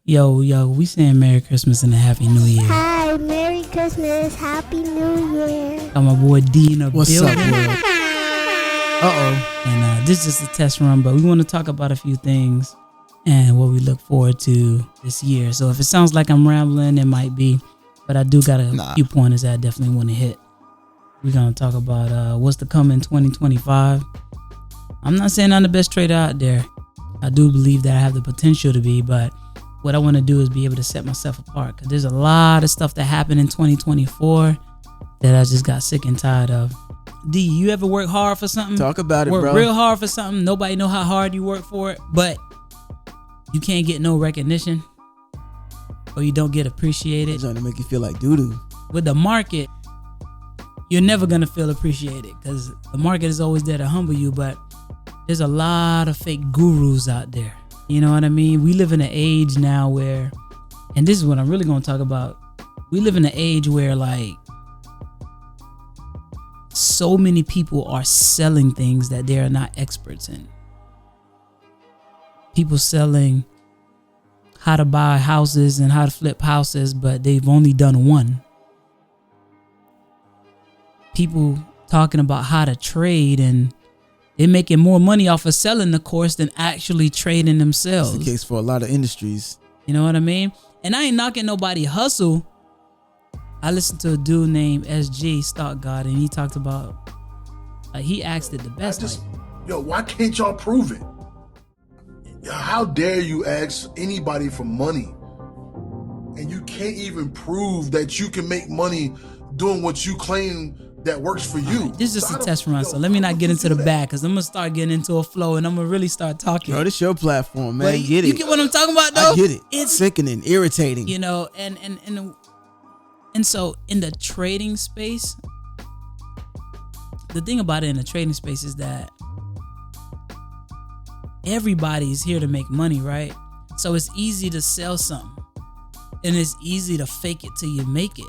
Yo, we saying Merry Christmas and a Happy New Year. Hi, Merry Christmas, Happy New Year. I'm my boy D in the What's building. up, world? And this is just a test run, but we want to talk about a few things and what we look forward to this year. So if it sounds like I'm rambling, it might be, but I do got a few pointers that I definitely want to hit. We're going to talk about what's to come in 2025. I'm not saying I'm the best trader out there. I do believe that I have the potential to be, but what I want to do is be able to set myself apart, because there's a lot of stuff that happened in 2024 that I just got sick and tired of. D, you ever work hard for something? Talk about it, work bro. Real hard for something. Nobody know how hard you work for it, but you can't get no recognition, or you don't get appreciated. It's trying to make you feel like doo-doo. With the market, you're never going to feel appreciated, because the market is always there to humble you, but there's a lot of fake gurus out there. You know what I mean? We live in an age now where, and this is what I'm really going to talk about. We live in an age where, like, so many people are selling things that they are not experts in. People selling how to buy houses and how to flip houses, but they've only done one. People talking about how to trade, and they're making more money off of selling the course than actually trading themselves. That's the case for a lot of industries. You know what I mean? And I ain't knocking nobody hustle. I listened to a dude named SG Stock God, and he talked about, like, he asked it the best. Why can't y'all prove it? How dare you ask anybody for money and you can't even prove that you can make money doing what you claim that works for you? Right, this is just a test run, so let me not get into the back, because I'm gonna start getting into a flow and I'm gonna really start talking. Bro, this your platform, man. But Get it. You get what I'm talking about, though? I get it. It's sickening, irritating. You know, and so in the trading space, the thing about it in the trading space is that everybody's here to make money, right? So it's easy to sell something, and it's easy to fake it till you make it.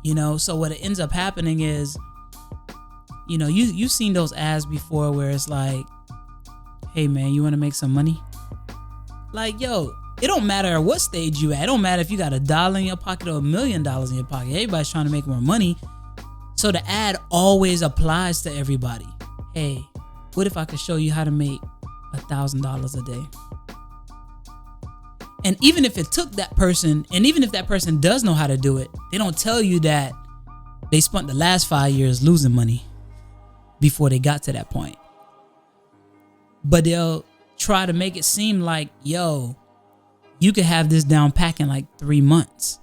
You know, so what it ends up happening is, you know, you've seen those ads before where it's like, hey man, you want to make some money? Like, yo, it don't matter what stage you at. It don't matter if you got $1 in your pocket or $1 million in your pocket. Everybody's trying to make more money. So the ad always applies to everybody. Hey, what if I could show you how to make $1,000 a day? And even if it took that person, and even if that person does know how to do it, they don't tell you that they spent the last 5 years losing money before they got to that point. But they'll try to make it seem like, yo, you could have this down pack in like 3 months.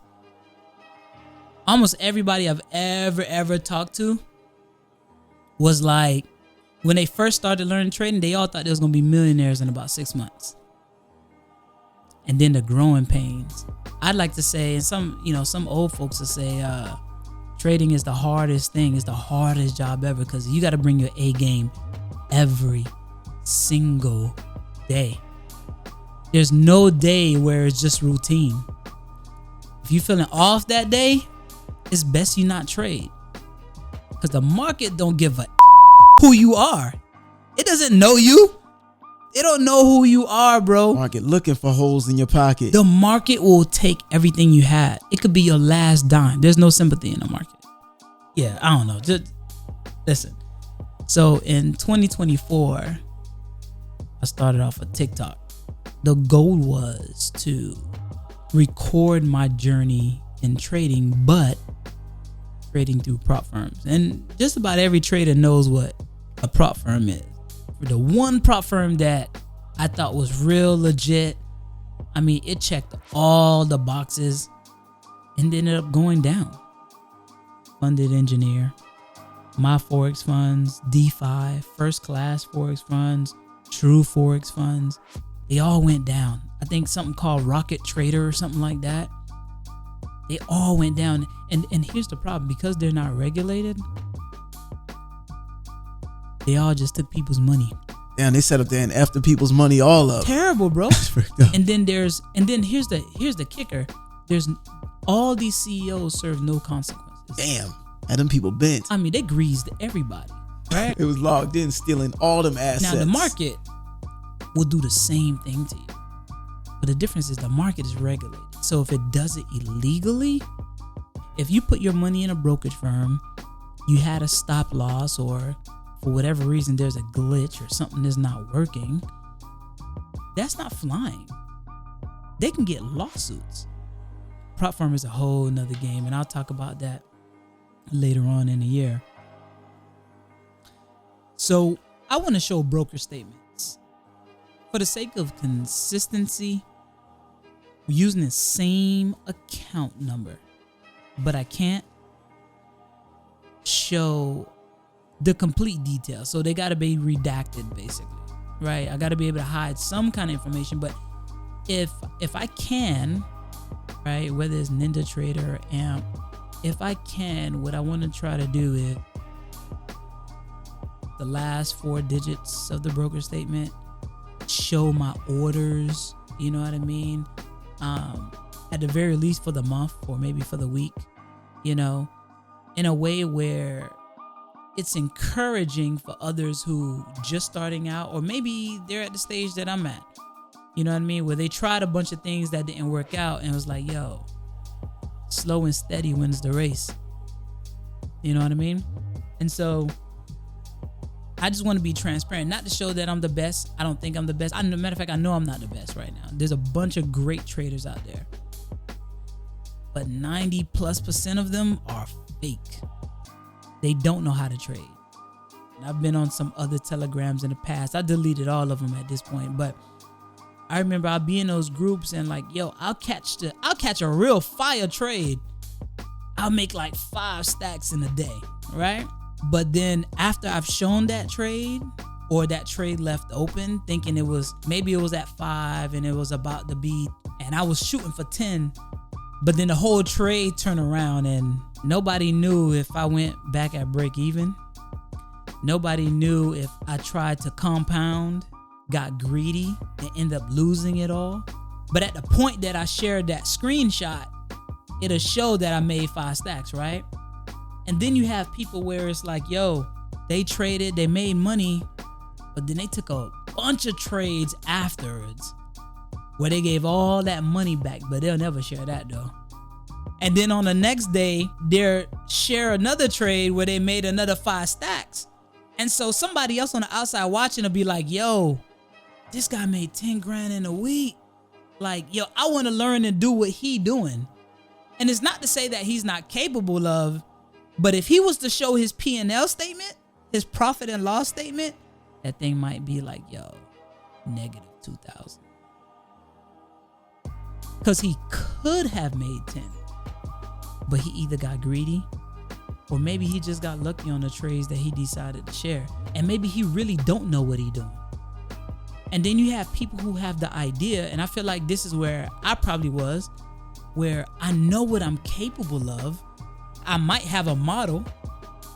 Almost everybody I've ever talked to was like, when they first started learning trading, they all thought they was going to be millionaires in about 6 months. And then the growing pains. I'd like to say, and some old folks will say, trading is the hardest thing. It's the hardest job ever, because you got to bring your A game every single day. There's no day where it's just routine. If you're feeling off that day, it's best you not trade, because the market don't give a who you are. It doesn't know you. They don't know who you are, bro. Market looking for holes in your pocket. The market will take everything you had. It could be your last dime. There's no sympathy in the market. Yeah, I don't know. Just listen. So in 2024, I started off with TikTok. The goal was to record my journey in trading, but trading through prop firms. And just about every trader knows what a prop firm is. The one prop firm that I thought was real legit, I mean, it checked all the boxes and ended up going down. Funded Engineer, My Forex Funds, DeFi, First Class Forex Funds, True Forex Funds, they all went down. I think something called Rocket Trader or something like that. They all went down. And here's the problem, because they're not regulated, they all just took people's money. Damn, they set up there and after people's money all up. Terrible, bro. And then here's the kicker. There's all these CEOs serve no consequences. Damn, had them people bent. I mean, they greased everybody, right? It was logged in, stealing all them assets. Now the market will do the same thing to you. But the difference is the market is regulated. So if it does it illegally, if you put your money in a brokerage firm, you had a stop loss, or for whatever reason there's a glitch or something is not working, that's not flying. They can get lawsuits. Prop firm is a whole nother game, and I'll talk about that later on in the year. So I want to show broker statements. For the sake of consistency, we're using the same account number, but I can't show the complete details. So they got to be redacted, basically, right? I got to be able to hide some kind of information. But if I can, right, whether it's NinjaTrader or AMP, if I can, what I want to try to do is the last 4 digits of the broker statement, show my orders, you know what I mean? At the very least for the month or maybe for the week, you know, in a way where it's encouraging for others who just starting out, or maybe they're at the stage that I'm at, you know what I mean? Where they tried a bunch of things that didn't work out and it was like, yo, slow and steady wins the race. You know what I mean? And so I just want to be transparent, not to show that I'm the best. I don't think I'm the best. As a matter of fact, I know I'm not the best right now. There's a bunch of great traders out there, but 90+% of them are fake. They don't know how to trade. And I've been on some other telegrams in the past. I deleted all of them at this point, but I remember I'll be in those groups and like, yo, I'll catch a real fire trade. I'll make like 5 stacks in a day, right? But then after I've shown that trade, or that trade left open, thinking maybe it was at 5 and it was about to be, and I was shooting for 10, but then the whole trade turned around and nobody knew if I went back at break even. Nobody knew if I tried to compound, got greedy, and ended up losing it all. But at the point that I shared that screenshot, it'll show that I made 5 stacks, right? And then you have people where it's like, yo, they traded, they made money, but then they took a bunch of trades afterwards where they gave all that money back, but they'll never share that though. And then on the next day, they'll share another trade where they made another 5 stacks. And so somebody else on the outside watching will be like, yo, this guy made 10 grand in a week. Like, yo, I want to learn and do what he doing. And it's not to say that he's not capable of, but if he was to show his P&L statement, his profit and loss statement, that thing might be like, yo, negative 2,000. Because he could have made 10, but he either got greedy, or maybe he just got lucky on the trades that he decided to share. And maybe he really don't know what he doing. And then you have people who have the idea, and I feel like this is where I probably was, where I know what I'm capable of. I might have a model,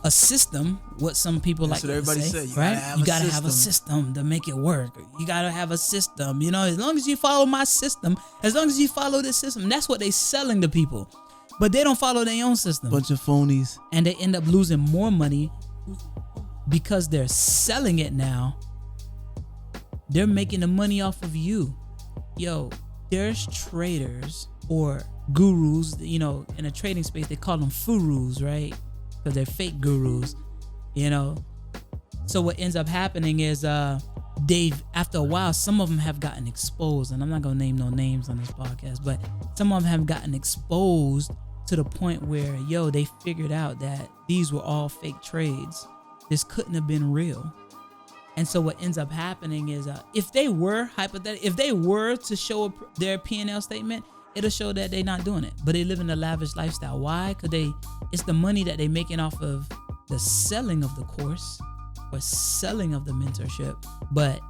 a system, what some people like to say, right? You gotta have a system to make it work. You gotta have a system, you know, as long as you follow my system, as long as you follow this system, that's what they selling to people. But they don't follow their own system. Bunch of phonies. And they end up losing more money because they're selling it now. They're making the money off of you. Yo, there's traders or gurus, you know, in a trading space, they call them furus, right? Because they're fake gurus, you know. So what ends up happening is after a while, some of them have gotten exposed, and I'm not gonna name no names on this podcast, but some of them have gotten exposed to the point where, yo, they figured out that these were all fake trades. This couldn't have been real. And so what ends up happening is if they were to show their P&L statement, it'll show that they're not doing it, but they live in a lavish lifestyle. Why? Because it's the money that they're making off of the selling of the course or selling of the mentorship, but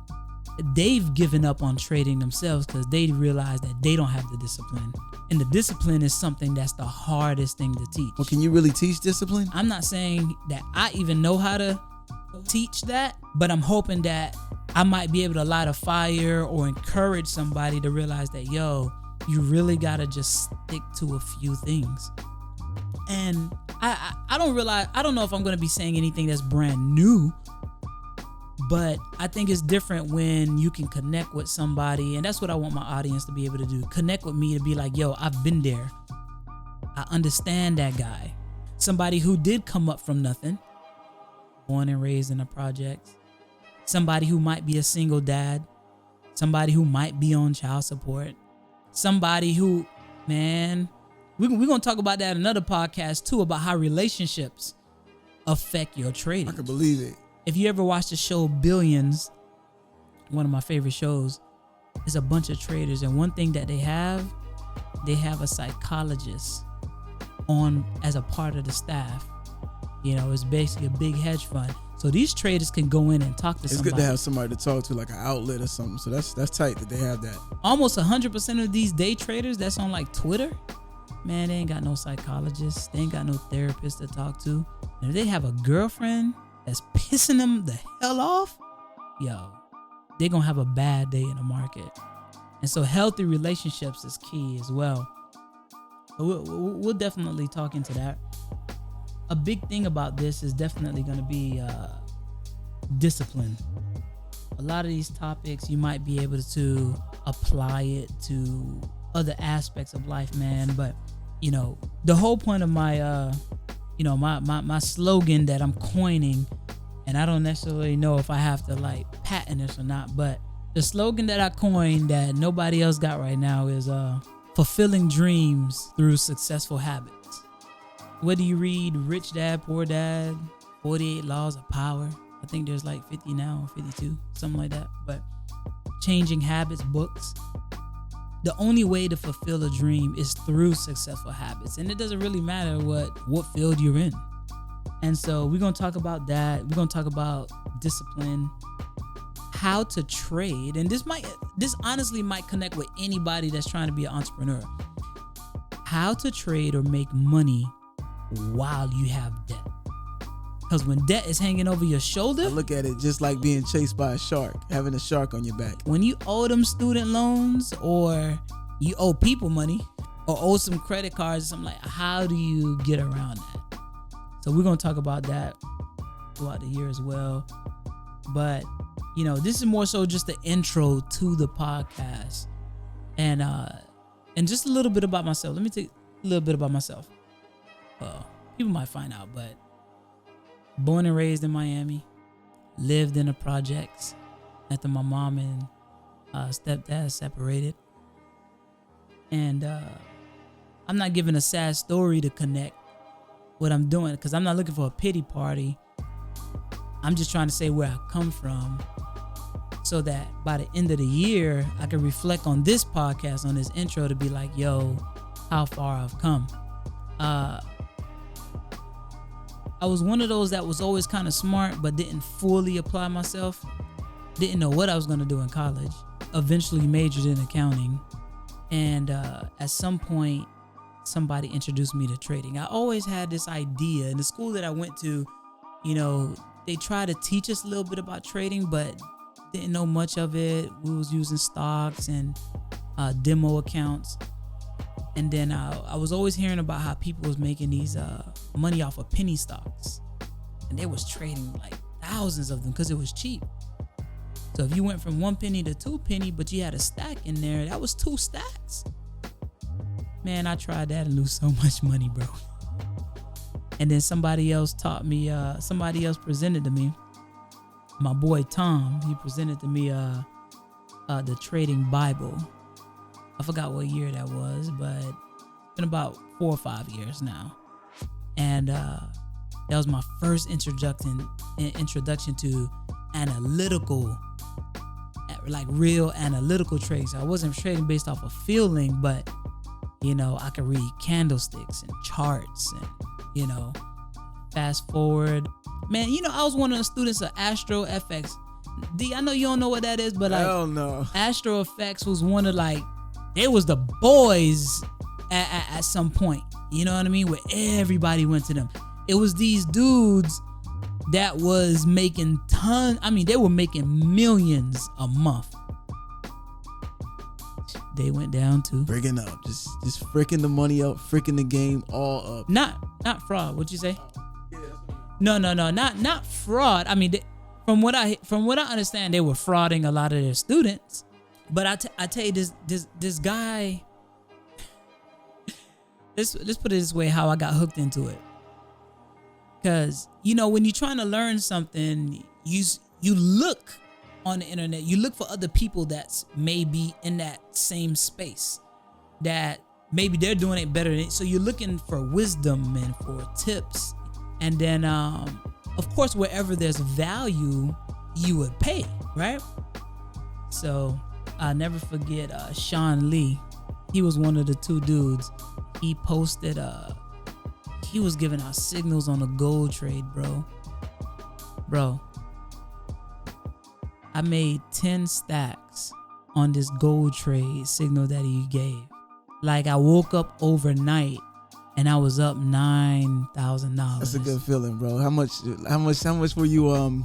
they've given up on trading themselves because they realize that they don't have the discipline. And the discipline is something that's the hardest thing to teach. Well, can you really teach discipline? I'm not saying that I even know how to teach that, but I'm hoping that I might be able to light a fire or encourage somebody to realize that, yo, you really gotta just stick to a few things. And I don't know if I'm gonna be saying anything that's brand new, But I think it's different when you can connect with somebody, and that's what I want my audience to be able to do. Connect with me to be like, yo, I've been there. I understand that guy. Somebody who did come up from nothing, born and raised in the projects. Somebody who might be a single dad. Somebody who might be on child support. Somebody who, man, we're going to talk about that in another podcast too, about how relationships affect your trading. I can believe it. If you ever watched the show Billions, one of my favorite shows, it's a bunch of traders. And one thing that they have a psychologist on as a part of the staff. You know, it's basically a big hedge fund. So these traders can go in and talk to somebody. It's good to have somebody to talk to, like an outlet or something. So that's tight that they have that. Almost 100% of these day traders that's on like Twitter, man, they ain't got no psychologist. They ain't got no therapist to talk to. And if they have a girlfriend that's pissing them the hell off, yo, they're going to have a bad day in the market. And so healthy relationships is key as well. We'll definitely talk into that. A big thing about this is definitely going to be discipline. A lot of these topics, you might be able to apply it to other aspects of life, man. But, you know, the whole point of my, my slogan that I'm coining, and I don't necessarily know if I have to like patent this or not, but the slogan that I coined that nobody else got right now is fulfilling dreams through successful habits. Whether you read Rich Dad, Poor Dad, 48 Laws of Power, I think there's like 50 now or 52, something like that. But Changing Habits books, the only way to fulfill a dream is through successful habits. And it doesn't really matter what field you're in. And so we're going to talk about that. We're going to talk about discipline, how to trade. And this honestly might connect with anybody that's trying to be an entrepreneur. How to trade or make money while you have debt. Because when debt is hanging over your shoulder, I look at it just like being chased by a shark, having a shark on your back. When you owe them student loans or you owe people money or owe some credit cards or something, like, how do you get around that? So we're going to talk about that throughout the year as well. But, you know, this is more so just the intro to the podcast. And just a little bit about myself. Let me take a little bit about myself. People might find out, but born and raised in Miami, lived in the projects after my mom and stepdad separated. And I'm not giving a sad story to connect what I'm doing, because I'm not looking for a pity party. I'm just trying to say where I come from so that by the end of the year, I can reflect on this podcast, on this intro, to be like, yo, how far I've come. I was one of those that was always kind of smart, but didn't fully apply myself. Didn't know what I was going to do in college. Eventually majored in accounting. And at some point, somebody introduced me to trading. I always had this idea. In the school that I went to, you know, they tried to teach us a little bit about trading, but didn't know much of it. We was using stocks and demo accounts. And then I was always hearing about how people was making these money off of penny stocks. And they was trading like thousands of them because it was cheap. So if you went from 1 penny to 2 penny, but you had a stack in there, that was 2 stacks. Man, I tried that and lose so much money, bro. And then somebody else presented to me. My boy Tom, he presented to me the Trading Bible. I forgot what year that was, but it's been about 4 or 5 years now. And that was my first introduction to analytical, like real analytical trading. So I wasn't trading based off of feeling, but, you know, I could read candlesticks and charts and, you know, fast forward. Man, you know, I was one of the students of Astro FX. D, I know you don't know what that is, but like, hell no. Astro FX was one of like, they was the boys at some point, you know what I mean? Where everybody went to them. It was these dudes that was making they were making millions a month. They went down to Friggin' up. Just freaking the money up, freaking the game all up. Not fraud. What'd you say? No, not fraud. I mean, from what I understand, they were frauding a lot of their students. But I tell you, this guy. Let's put it this way: how I got hooked into it. Because when you're trying to learn something, you look on the internet, you look for other people that's maybe in that same space, that maybe they're doing it better than it. So you're looking for wisdom and for tips, and then of course wherever there's value, you would pay, right? So I'll never forget Sean Lee. He was one of the two dudes. He posted he was giving out signals on a gold trade, bro. I made 10 stacks on this gold trade signal that he gave. Like, I woke up overnight and I was up $9,000. That's a good feeling, bro. How much were you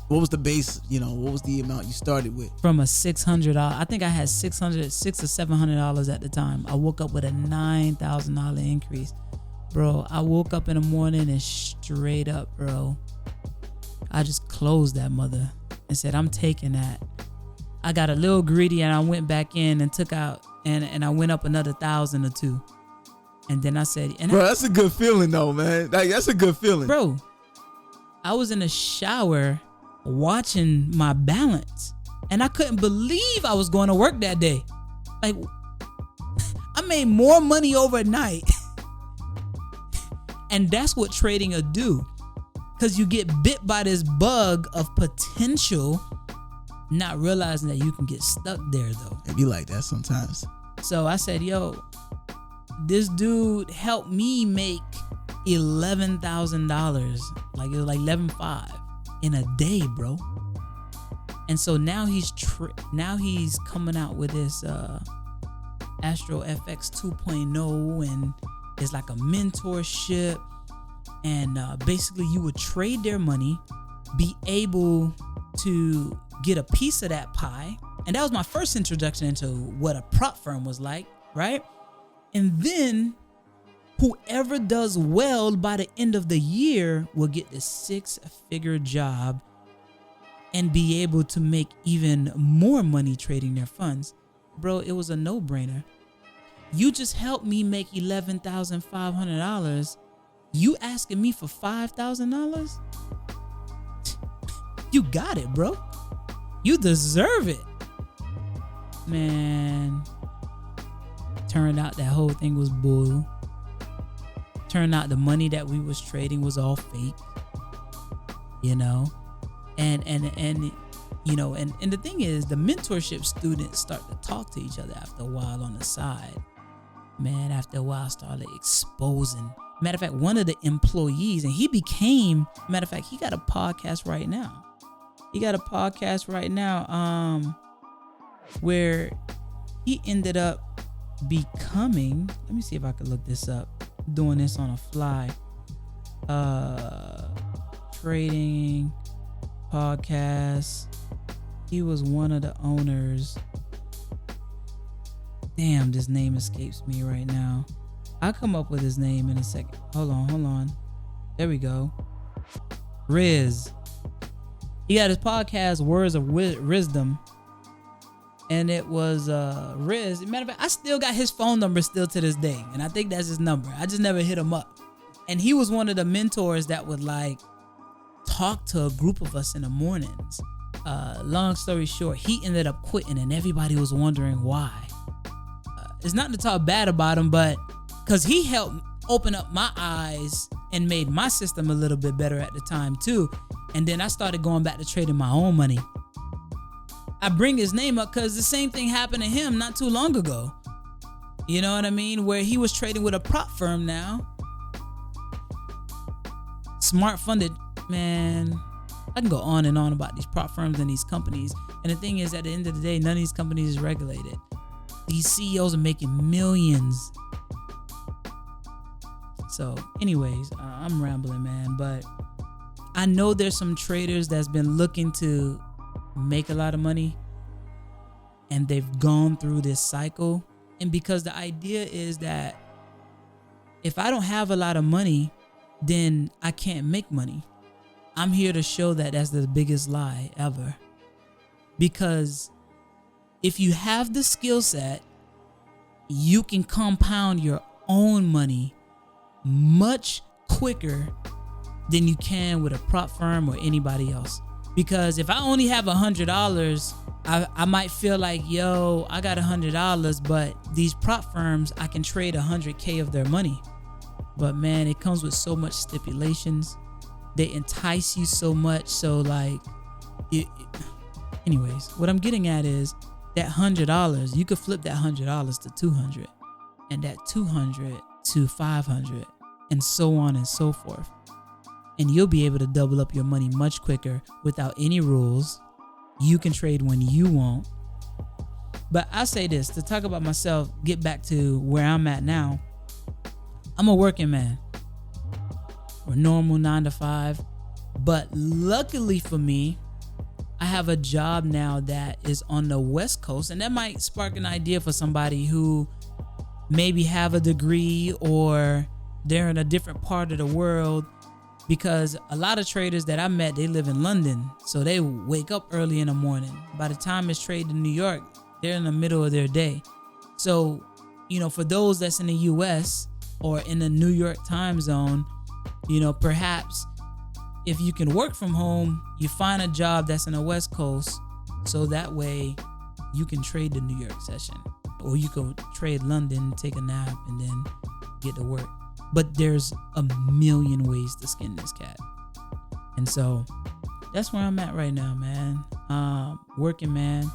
what was the base, what was the amount you started with? From a $600, I think I had $600 or $700 at the time. I woke up with a $9,000 increase. Bro, I woke up in the morning and straight up, bro, I just closed that mother and said, I'm taking that. I got a little greedy and I went back in and took out and I went up another 1,000 or 2. And then I said, bro, that's a good feeling though, man. Like, that's a good feeling. Bro, I was in the shower watching my balance and I couldn't believe I was going to work that day. Like, I made more money overnight. And that's what trading will do. Because you get bit by this bug of potential, not realizing that you can get stuck there though. It be like that sometimes. So I said, yo, this dude helped me make $11,000. Like, it was like 11.5 in a day, bro. And so now he's coming out with this Astro FX 2.0, and it's like a mentorship. And basically you would trade their money, be able to get a piece of that pie. And that was my first introduction into what a prop firm was like, right? And then whoever does well by the end of the year will get the 6-figure job and be able to make even more money trading their funds. Bro, it was a no-brainer. You just helped me make $11,500. You asking me for $5,000? You got it, bro. You deserve it. Man, turned out that whole thing was bull. Turned out the money that we was trading was all fake. And the thing is, the mentorship students start to talk to each other after a while on the side. Man, after a while, started exposing. Matter of fact, one of the employees, and he got a podcast right now. Where he ended up becoming, let me see if I can look this up, doing this on a fly. Trading podcast. He was one of the owners. Damn, this name escapes me right now. I'll come up with his name in a second. Hold on. There we go. Riz. He got his podcast, Words of Wisdom. And it was Riz. Matter of fact, I still got his phone number still to this day. And I think that's his number. I just never hit him up. And he was one of the mentors that would like talk to a group of us in the mornings. Long story short, he ended up quitting and everybody was wondering why. It's not to talk bad about him, but because he helped open up my eyes and made my system a little bit better at the time too. And then I started going back to trading my own money. I bring his name up because the same thing happened to him not too long ago. You know what I mean? Where he was trading with a prop firm now. Smart funded, man. I can go on and on about these prop firms and these companies. And the thing is, at the end of the day, none of these companies is regulated. These CEOs are making millions. So anyways, I'm rambling, man. But I know there's some traders that's been looking to make a lot of money. And they've gone through this cycle. And because the idea is that if I don't have a lot of money, then I can't make money. I'm here to show that that's the biggest lie ever. Because if you have the skill set, you can compound your own money much quicker than you can with a prop firm or anybody else. Because if I only have $100, I might feel like, yo, I got $100, but these prop firms, I can trade 100K of their money. But man, it comes with so much stipulations. They entice you so much. So like, anyways, what I'm getting at is that $100, you could flip that $100 to 200, and that 200 to 500, and so on and so forth. And you'll be able to double up your money much quicker without any rules. You can trade when you want. But I say this to talk about myself, get back to where I'm at now. I'm a working man. Or normal 9 to 5. But luckily for me, I have a job now that is on the West Coast. And that might spark an idea for somebody who maybe have a degree or they're in a different part of the world. Because a lot of traders that I met, they live in London. So they wake up early in the morning. By the time it's trade in New York, they're in the middle of their day. So, you know, for those that's in the US or in the New York time zone, you know, perhaps if you can work from home, you find a job that's in the West Coast. So that way you can trade the New York session. Or you can trade London, take a nap, and then get to work. But there's a million ways to skin this cat. And so that's where I'm at right now, man. Working man.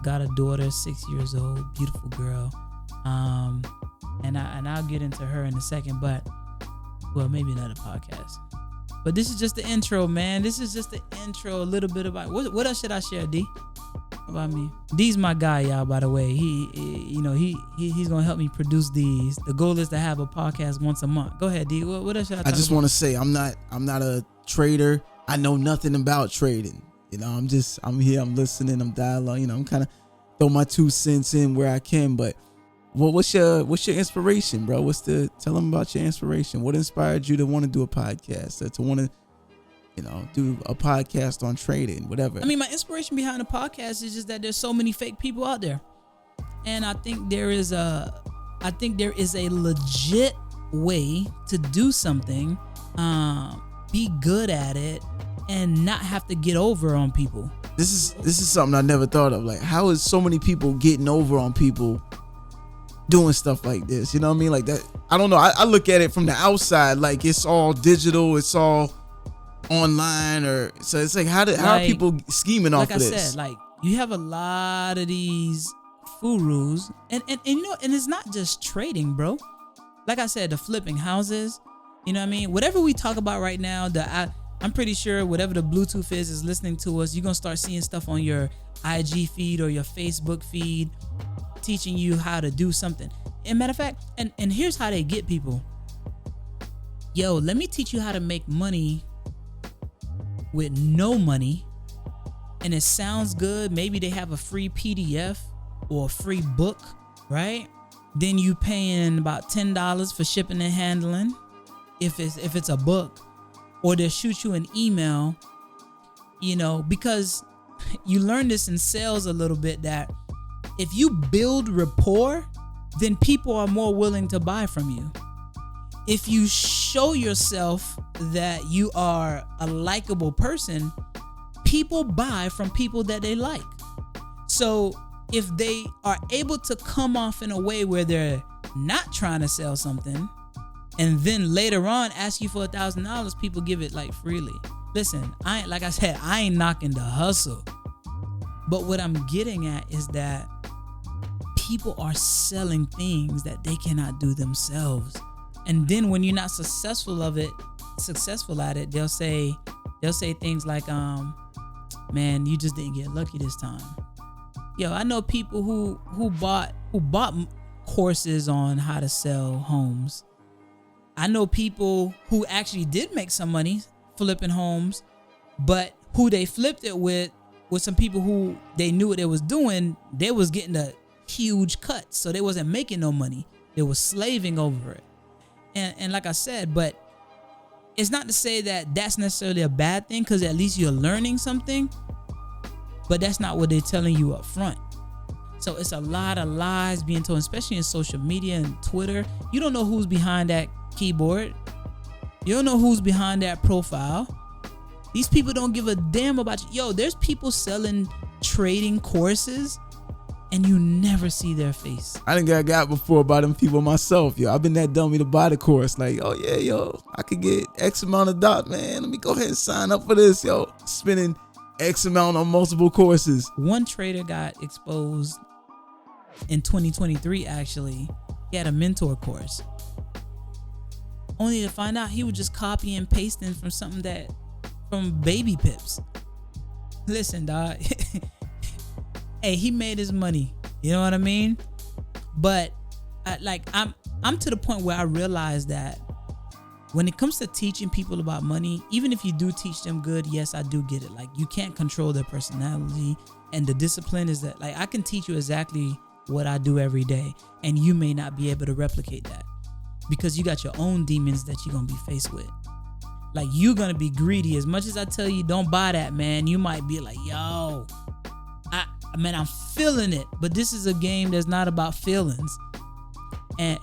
Got a daughter, 6 years old, beautiful girl. And I'll get into her in a second, but well, maybe another podcast. But this is just the intro, man. This is just the intro, a little bit about what else should I share, D? About me. D's my guy, y'all, by the way. He's gonna help me produce these. The goal is to have a podcast once a month. Go ahead, D. What else should I talk I just want to say I'm not a trader. I know nothing about trading. You know, I'm here, I'm listening, I'm dialogue, you know, I'm kind of throw my 2 cents in where I can. But what's your inspiration, bro? Tell them about your inspiration. What inspired you to want to do a podcast, to want to, you know, do a podcast on trading, whatever? I mean, my inspiration behind the podcast is just that there's so many fake people out there. And I think there is a legit way to do something, be good at it, and not have to get over on people. This is something I never thought of. Like, how is so many people getting over on people doing stuff like this? You know what I mean? Like that. I don't know. I look at it from the outside, like it's all digital, it's all online, or so it's like how are people scheming off of this? Like I said, like you have a lot of these gurus, and you know, and it's not just trading, bro. Like I said, the flipping houses, you know what I mean? Whatever we talk about right now, I'm pretty sure whatever the Bluetooth is listening to us, you're gonna start seeing stuff on your IG feed or your Facebook feed teaching you how to do something. And matter of fact, and here's how they get people. Yo, let me teach you how to make money with no money, and it sounds good. Maybe they have a free PDF or a free book, right? Then you paying about $10 for shipping and handling if it's a book, or they'll shoot you an email, you know, because you learn this in sales a little bit, that if you build rapport, then people are more willing to buy from you. If you show yourself that you are a likable person, people buy from people that they like. So if they are able to come off in a way where they're not trying to sell something, and then later on ask you for $1,000, people give it like freely. Listen, like I said, I ain't knocking the hustle. But what I'm getting at is that people are selling things that they cannot do themselves. And then when you're not successful at it, they'll say things like, man, you just didn't get lucky this time. Yo, I know people who bought courses on how to sell homes. I know people who actually did make some money flipping homes, but who they flipped it with some people who they knew what they was doing. They was getting a huge cut, so they wasn't making no money. They was slaving over it. And like I said, but it's not to say that that's necessarily a bad thing, because at least you're learning something, but that's not what they're telling you up front. So it's a lot of lies being told, especially in social media and Twitter. You don't know who's behind that keyboard. You don't know who's behind that profile. These people don't give a damn about you. Yo, there's people selling trading courses and you never see their face. I done got before by them people myself, yo. I've been that dummy to buy the course. Like, oh yeah, yo, I could get X amount of dollars, man. Let me go ahead and sign up for this, yo. Spending X amount on multiple courses. One trader got exposed in 2023, actually. He had a mentor course. Only to find out he was just copying and pasting from Baby Pips. Listen, dog. Hey, he made his money. You know what I mean? But I'm to the point where I realize that when it comes to teaching people about money, even if you do teach them good, yes, I do get it. Like, you can't control their personality, and the discipline is that, like, I can teach you exactly what I do every day, and you may not be able to replicate that because you got your own demons that you're gonna be faced with. Like, you're gonna be greedy. As much as I tell you don't buy that, man, you might be like, yo, I'm feeling it, but this is a game that's not about feelings. And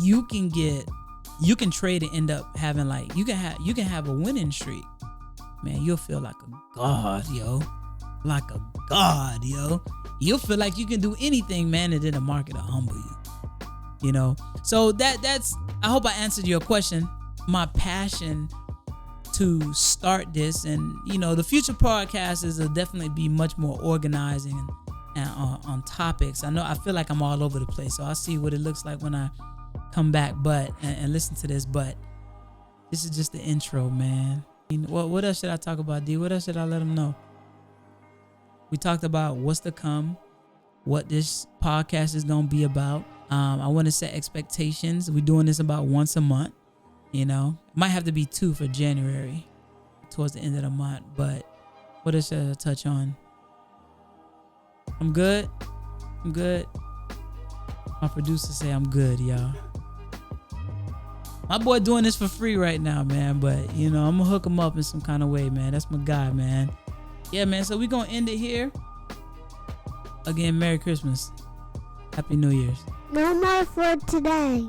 you can trade and end up having, like, you can have a winning streak. Man, you'll feel like a god, yo. Like a god, yo. You'll feel like you can do anything, man, and then the market will humble you. You know? So that's I hope I answered your question. My passion to start this, and you know, the future podcasts will definitely be much more organizing and on topics. I feel like I'm all over the place, so I'll see what it looks like when I come back and listen to this. But this is just the intro, man. What else should I talk about, D? What else should I let them know? We talked about what's to come, what this podcast is gonna be about. I want to set expectations. We're doing this about once a month. You know, might have to be 2 for January towards the end of the month. But what else should I touch on? I'm good. My producer say I'm good, y'all. My boy doing this for free right now, man. But, you know, I'm going to hook him up in some kind of way, man. That's my guy, man. Yeah, man. So we're going to end it here. Again, Merry Christmas. Happy New Year's. No more for today.